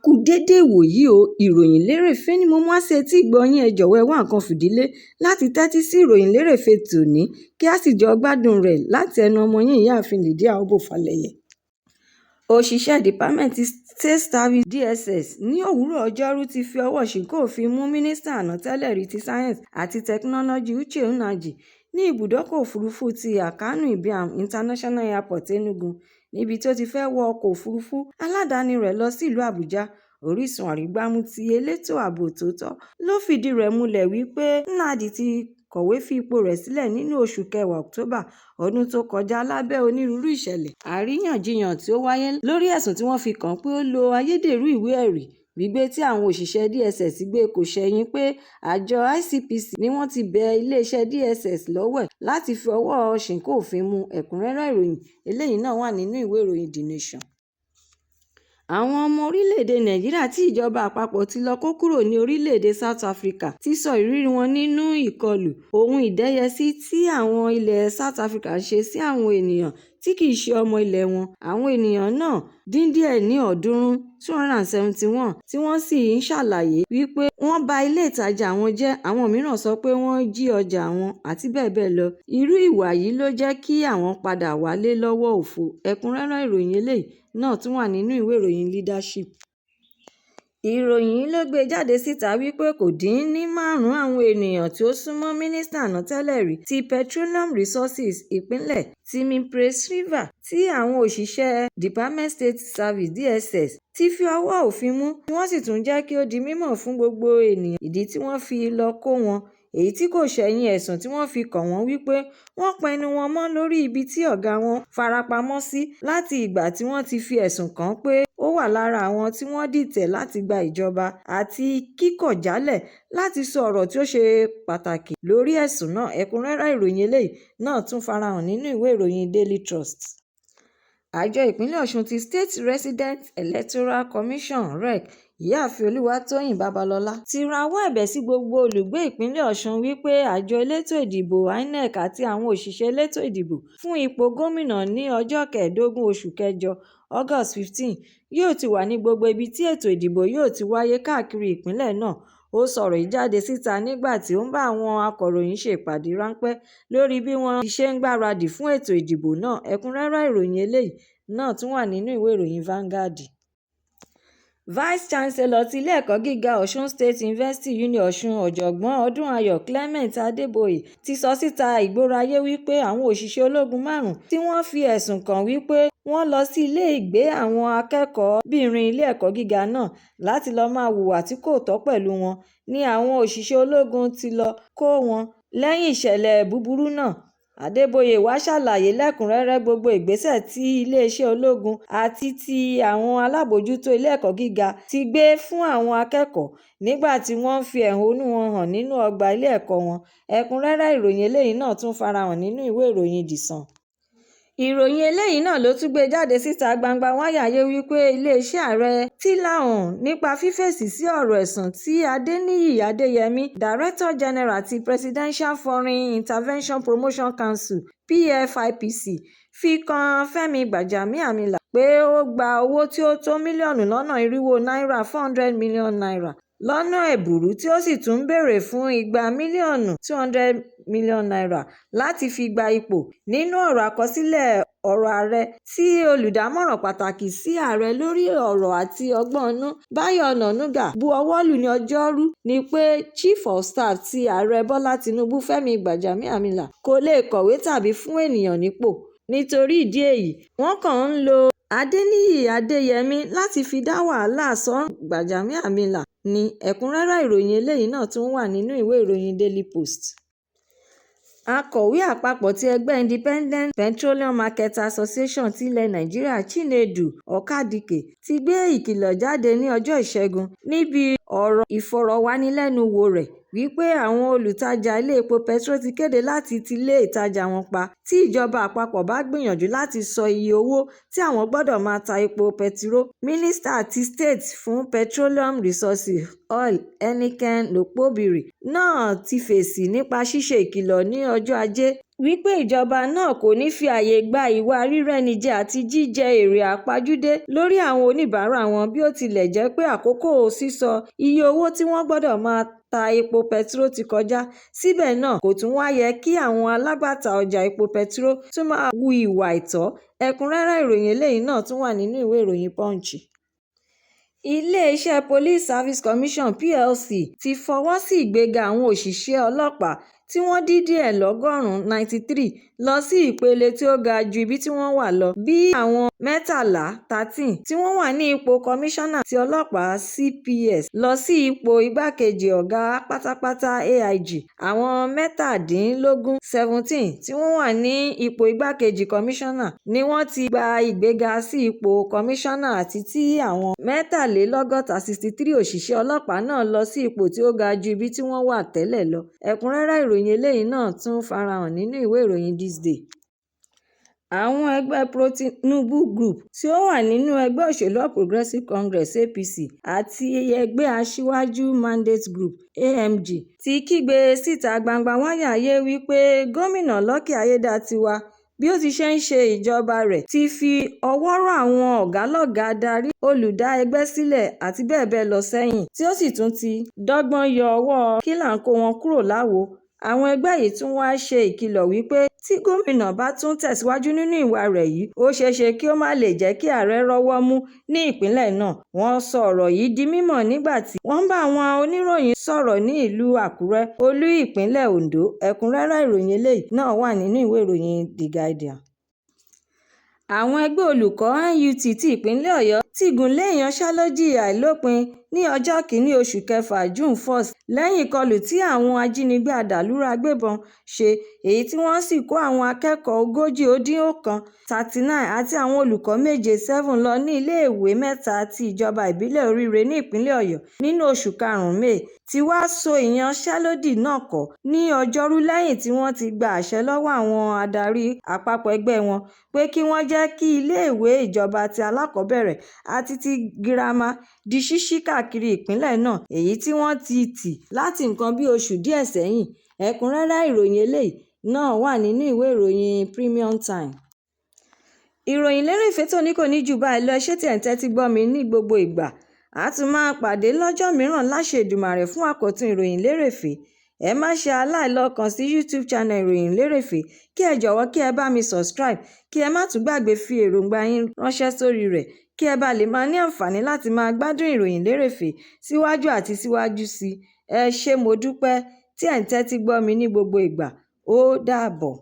kú dédé ìwòyí o, ìròyìn lérèfé ni mo mú wá sí etí ìgbọ́-yín. Ẹ jọ̀wọ́ ẹ wá nǹkan fìdílé láti tẹ́tí sí ìròyìn lérèfé tòní, kí a sì jọ gbádùn rẹ̀ láti ẹnu ọmọ yín ìyáàfin Lydia Ọbọ́falẹ́yẹ. Òṣìṣẹ́ Dìpámẹ́ǹtì State Service DSS ní òwúrọ̀ ọjọ́rú ti fi ọwọ́ ṣìnkún òfin mú mínísítà àná tẹ́lẹ̀ rí ti sáyẹ́ǹsì àti tẹkinọ́lọ́jì Uche Nnaji ní ibùdókọ̀ òfurufú ti Akanu Ibiam International Airport Enugu, níbi tí ó ti fẹ́ wọ ọkọ̀ òfurufú aládàáni rẹ̀ lọ sí ìlú Àbújá. Orísun àrígbámú ti elétò ààbò tòótọ́ ló fìdí rẹ̀ múlẹ̀ wípé Nnaji ti kọ̀wé fi ipò rẹ̀ sílẹ̀ nínú oṣù kẹwàá October ọdún tó kọjá lábẹ́ onírúurú ìṣẹ̀lẹ̀ àríyànjiyàn tí ó wáyé lórí ẹ̀sùn tí wọ́n fi kàn án pé ó lo ayédèrú ìwé ẹ̀rí gbígbé tí àwọn òṣìṣẹ́ DSS gbé kò ṣẹ̀yìn pé àjọ ICPC ni wọ́n ti bẹ iléeṣẹ́ DSS lọ́wẹ̀ láti fi ọwọ́ ṣìnkún òfin mú. Ẹ̀kúnrẹ́rẹ́ ìròyìn eléyìí náà wà nínú ìwé ìròyìn The Nation. Àwọn ọmọ orílẹ̀-èdè Nàìjíríà tí ìjọba àpapọ̀ ti lọ kó kúrò ní orílẹ̀-èdè South Africa ti sọ ìrírí wọn nínú ìkọlù ohun ìdẹ́yẹsí tí àwọn ilẹ̀ South Africa ṣe sí àwọn ènìyàn tí kìí ṣe ọmọ ilẹ̀ wọn. Àwọn ènìyàn náà dín díẹ̀ ní 271 tí wọ́n sì ń ṣàlàyé wípé wọ́n ba ilé ìtajà wọn jẹ́, àwọn mìíràn sọ pé wọ́n jí ọjà wọn àti bẹ́ẹ̀ bẹ́ẹ̀ lọ. Irú ìwà yìí ló jẹ́ kí àwọn padà wálé lọ́wọ́ òfo. Ẹ̀kúnrẹ́rẹ́ ìròyìn eléyìí náà tún wà nínú ìwé ìròyìn Leadership. Ìròyìn ló gbé jáde síta wípé kò dín ní 5 àwọn ènìyàn tí ó súnmọ́ mínísítà àná tẹ́lẹ̀ rí ti Petroleum Resources ìpínlẹ̀ Timi Prestrieva tí àwọn òṣìṣẹ́ Department State Service DSS ti fi ọwọ́ òfin mú, tí wọ́n sì tún jẹ́ kí ó di mímọ̀ fún gbogbo ènìyàn ìdí tí wọ́n fi lọ kó wọn, èyí tí kò ṣẹ̀yìn ẹ̀sùn tí wọ́n fi kàn wọ́n wípé wọ́n pa ẹnu wọn mọ́ lórí ibi tí ọ̀gá wọn farapamọ́ sí láti ìgbà tí wọ́n ti fi ẹ̀sùn kàn pé ó wà lára àwọn tí wọ́n dìtẹ̀ láti gba ìjọba àti kíkọ̀ jálẹ̀ láti sọ ọ̀rọ̀ tí ó ṣe pàtàkì lórí ẹ̀sùn náà. Ẹ̀kúnrẹ́rẹ́ ìròyìn eléyìí náà tún farahàn nínú ìwé ìròyìn Daily Trust. Àjọ ìpínlẹ̀ Ọ̀ṣun ti State Resident Electoral Commission (REC) ìyáàfin Olúwatóyìn Babalọ́lá ti rawọ́ ẹ̀bẹ̀ sí gbogbo olùgbé ìpínlẹ̀ Ọ̀ṣun wípé àjọ elétò ìdìbò INEC àti àwọn òṣìṣẹ́ elétò ìdìbò fún ipò gómìnà ní ọjọ́ 15 oṣù kẹjọ August 15 yóò ti wà ní gbogbo ibi tí ètò ìdìbò yóò ti wáyé káàkiri ìpínlẹ̀ náà. Ó sọ̀rọ̀ yìí jáde síta nígbà tí ó ń bá àwọn akọ̀ròyìn ṣe ìpàdé ráńpẹ́ lórí bí wọ́n ṣe ń gbáradì fún ètò ìdìbò náà. Ẹ̀kúnrẹ́rẹ́ ìròyìn eléyìí náà tún wà nínú ìwé ìròyìn Vanguard. Vice Chancellor ti ilé ẹ̀kọ́ gíga Ọ̀ṣun State University Uni-Ọ̀ṣun Ọ̀jọ̀gbọ́n Ọdúnayọ̀ Clement Adébóyè ti sọ síta ìgboro ayé wípé àwọn òṣìṣẹ́ ológun 5 tí wọ́n fi ẹ̀sùn kàn wípé wọ́n lọ sí ilé ìgbé àwọn akẹ́kọ̀ọ́bìnrin ilé ẹ̀kọ́ gíga náà láti lọ́ọ́ máa hùwà tí kò tọ́ pẹ̀lú wọn ni àwọn òṣìṣẹ́ ológun ti lọ kó wọn lẹ́yìn ìṣẹ̀lẹ̀ búburú náà. Adébóyè wá ṣàlàyé lẹ́kùnrẹ́rẹ́ gbogbo ìgbésẹ̀ tí iléeṣẹ́ ológun àti ti àwọn alábòójútó ilé ẹ̀kọ́ gíga ti gbé fún àwọn akẹ́kọ̀ọ́ nígbà tí wọ́n ń fi ẹ̀hónú wọn hàn nínú ọgbà ilé ẹ̀kọ́ wọn. Ẹ̀kúnrẹ́rẹ́ ìròyìn eléyìí náà tún farahàn nínú ìwé ìròyìn The Sun. Ìròyìn eléyìí náà ló tún gbé jáde síta gbangba wáyàyé wípé iléeṣẹ́ ààrẹ ti láhùn nípa fífèsì sí ọ̀rọ̀ ẹ̀sùn tí Adéníyì Adéyẹmí, Director General ti Presidential Foreign Intervention Promotion Council (PFIPC) fi kan Fẹ́mi Gbàjàbíàmílà pé ó gba owó tí ó tó mílíọ̀nù lọ́nà irinwó náírà (400 million naira) lọ́nà ẹ̀bùrú tí ó sì tún béèrè fún 200 mílíọ̀nù (200 million naira) láti fi gba ipò. Nínú ọ̀rọ̀ àkọsílẹ̀ ọ̀rọ̀ ààrẹ tí olùdámọ̀ràn pàtàkì sí ààrẹ lórí ọ̀rọ̀ àti ọgbọ́n inú Báyọ̀ Ọ̀nànúgà bu ọwọ́ lù ní ọjọ́rú ni pé Chief of Staff ti ààrẹ Bọ́lá Tinubu Fẹ́mi Gbàjàbíàmílà kò lè kọ̀wé tàbí fún ènìyàn nípò. Nítorí ìdí èyí wọ́n kàn ń lo Adéníyì Adéyẹmí láti fi dá wàhálà sọ́rùn Gbàjàbíàmílà ní. Ẹ̀kúnrẹ́rẹ́ ìròyìn eléyìí náà tún wà nínú ìwé ìròyìn Daily Post. Akọ̀wé àpapọ̀ ti ẹgbẹ́ Independent Petroleum Marketers Association ti ilẹ̀ Nàìjíríà Chinedu Ọ̀kadìkè ti gbé ìkìlọ̀ jáde ní ọjọ́ Ìṣẹ́gun níbi ọ̀rọ̀ ìfọ̀rọ̀wánilẹ́nuwò rẹ̀ wípé àwọn olùtajà ilé epo pẹtiró ti kéde láti ti ilé ìtajà wọn pa tí ìjọba àpapọ̀ bá gbìyànjú láti sọ iye owó tí àwọn gbọ́dọ̀ máa ta epo pẹtiró. Mínísítà ti State fún Petroleum Resources Oil Eniken Lopobiri náà ti fèsì nípa ṣíṣe ìkìlọ̀ ní ọjọ́ Ajé wípé ìjọba náà kò ní fi ààyè gba ìwà rírẹ́nijẹ àti jíjẹ èrè àpajúdé lórí àwọn oníbàárà wọn bí ó tilẹ̀ jẹ́ pé àkókò sísọ iye owó tí wọ́n gbọ́dọ̀ máa ta epo bẹtiró ti kọjá. Síbẹ̀ náà kò tún wá yẹ kí àwọn alágbàtà ọjà epo bẹtiró tún máa hu ìwà àìtọ́. Ẹ̀kúnrẹ́rẹ́ ìròyìn eléyìí náà tún wà nínú ìwé ìròyìn Punch. Ilé-iṣẹ́ Police Service Commission (PLC) ti fọwọ́ sí ìgbéga àwọn òṣìṣẹ́ ọlọ́pàá tí wọ́n dín díẹ̀ lọ́gọ́rùn-ún 93 lọ sí ìpele tí ó ga ju ibi tí wọ́n wà lọ, bí àwọn 13 tí wọ́n wà ní ipò kọmíṣánná ti ọlọ́pàá CPS lọ sí ipò igbákejì ọ̀gá pátápátá AIG. Àwọn 17 tí wọ́n wà ní ipò igbákejì kọmíṣánná ni wọ́n ti gba ìgbéga sí ipò kọmíṣánná àti tí àwọn 63 òṣìṣẹ́ ọlọ́pàá náà lọ sí ipò tí ó ga ju ibi tí wọ́n wà tẹ́lẹ̀ lọ. Ẹ̀kúnrẹ́rẹ́ ìròyìn eléyìí náà tún farahàn nínú ìwé ìròyìn This Day. Àwọn ẹgbẹ́ Pro-Tinubu Group tí ó wà nínú ẹgbẹ́ òṣèlú All Progressives Congress (APC) àti ẹgbẹ́ Aṣíwájú Mandate Group (AMG) ti kígbe síta gbangba wálíà wípé gómìnà Lucky Aiyedatiwa bí ó ti ṣe ń ṣe ìjọba rẹ̀ ti fi ọwọ́ rọ́ àwọn ọ̀gálọ́gàá adarí, olùdá ẹgbẹ́ sílẹ̀ àti bẹ́ẹ̀ bẹ́ẹ̀ lọ sẹ́yìn, tí ó sì tún ti dọ́gbọ́n yọ ọwọ́ kílàńkó wọn kúrò láwo. Àwọn ẹgbẹ́ yìí tún wá ṣe ìkìlọ̀ wípé tí gómìnà bá tún tẹ̀síwájú nínú ìwà rẹ̀ yìí, ó ṣeéṣe kí ó má lè jẹ́ kí ààrẹ rọ́wọ́ mú ní ìpínlẹ̀ náà. Wọ́n sọ ọ̀rọ̀ yìí di mímọ̀ nígbà tí wọ́n bá àwọn oníròyìn sọ̀rọ̀ ní ìlú Àkúrẹ́, olú ìpínlẹ̀ Ondo. Ẹ̀kúnrẹ́rẹ́ ìròyìn eléyìí náà wà nínú ìwé ìròyìn The Guardian. Àwọn ẹgbẹ́ olùkọ́ NUT ti ìpínlẹ̀ Ọ̀yọ́ ti gùnlé ìyanṣẹ́lódì àìlópin ní ọjọ́ 1 oṣù kẹfà June 1 lẹ́yìn ìkọlù tí àwọn ajínigbé adàlúrú agbébọn ṣe, èyí tí wọ́n sì kó àwọn akẹ́kọ̀ọ́ 39 àti àwọn olùkọ́ 7 lọ ní iléèwé 3 ti ìjọba ìbílẹ̀ Oríire ní ìpínlẹ̀ Ọ̀yọ́ nínú oṣù karùn-ún May, ti wá so ìyanṣẹ́lódì náà kọ̀ ní ọjọ́rú lẹ́yìn tí wọ́n ti gba àṣẹ lọ́wọ́ àwọn adarí àpapọ̀ ẹgbẹ́ wọn pé kí wọ́n jẹ́ kí iléèwé ìjọba ti alákọ̀ọ́bẹ̀rẹ̀ àti ti girama di ṣíṣí káàkiri ìpínlẹ̀ náà, èyí tí wọ́n ti tì láti nǹkan bí oṣù díẹ̀ sẹ́yìn. Ẹ̀kúnrẹ́rẹ́ ìròyìn eléyìí náà wà nínú ìwé ìròyìn Premium Time. Ìròyìn lérèfé tòní kò ní jù báyìí lọ. Ẹ ṣé tí ẹ̀ ń tẹ́tí gbọ́ mi ní gbogbo ìgbà. A tún máa pàdé lọ́jọ́ mìíràn láṣẹ Èdùmàrè fún àkọ́tún ìròyìn lérèfé. Ẹ má ṣe aláìlọ́kàn sí YouTube channel ìròyìn lérèfé, kí ẹ jọ̀wọ́ kí ẹ bá mi subscribe, kí ẹ má tún gbàgbé fi èròǹgbà yín ránṣẹ́ sórí rẹ̀, kí ẹ bá lè máa ní àǹfààní láti máa gbádùn ìròyìn lérèfé síwájú àti síwájú sí. Ẹ ṣé mo dúpẹ́ tí ẹ̀ ń tẹ́tí gbọ́ mi ní gbogbo ìgbà. Ó dàbọ̀.